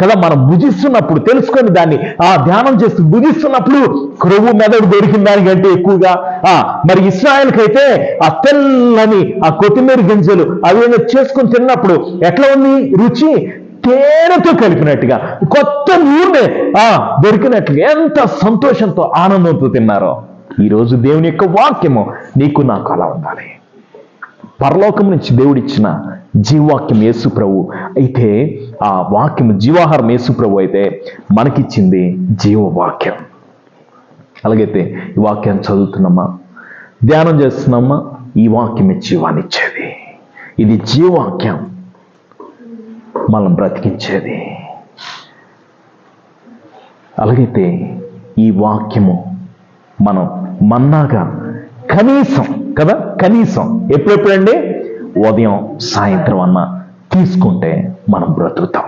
కదా మనం భుజిస్తున్నప్పుడు తెలుసుకొని దాన్ని ధ్యానం చేస్తూ భుజిస్తున్నప్పుడు క్రొవ్వు మెదడు దొరికిన దానికంటే ఎక్కువగా మరి ఇశ్రాయేలుకైతే ఆ తెల్లని ఆ కొత్తిమీర గింజలు అవి చేసుకొని తిన్నప్పుడు ఎట్లా ఉంది రుచి? తేనెతో కలిపినట్టుగా, కొత్త నూనె దొరికినట్టుగా ఎంత సంతోషంతో ఆనందంతో తిన్నారో. ఈరోజు దేవుని యొక్క వాక్యము నీకు నాకు అలా ఉండాలి. పరలోకం నుంచి దేవుడిచ్చిన జీవవాక్యం యేసు ప్రభు అయితే, ఆ వాక్యం జీవాహారం యేసు ప్రభు అయితే మనకిచ్చింది జీవవాక్యం. అలాగైతే ఈ వాక్యాన్ని చదువుతున్నామా, ధ్యానం చేస్తున్నామా, ఈ వాక్యమే జీవాన్ని ఇచ్చేది. ఇది జీవవాక్యం, మనం బ్రతికించేది. అలాగైతే ఈ వాక్యము మనం మన్నాగా కనీసం కదా, కనీసం ఎప్పుడెప్పుడండి? ఉదయం సాయంత్రం అన్నా తీసుకుంటే మనం బ్రతుకుతాం.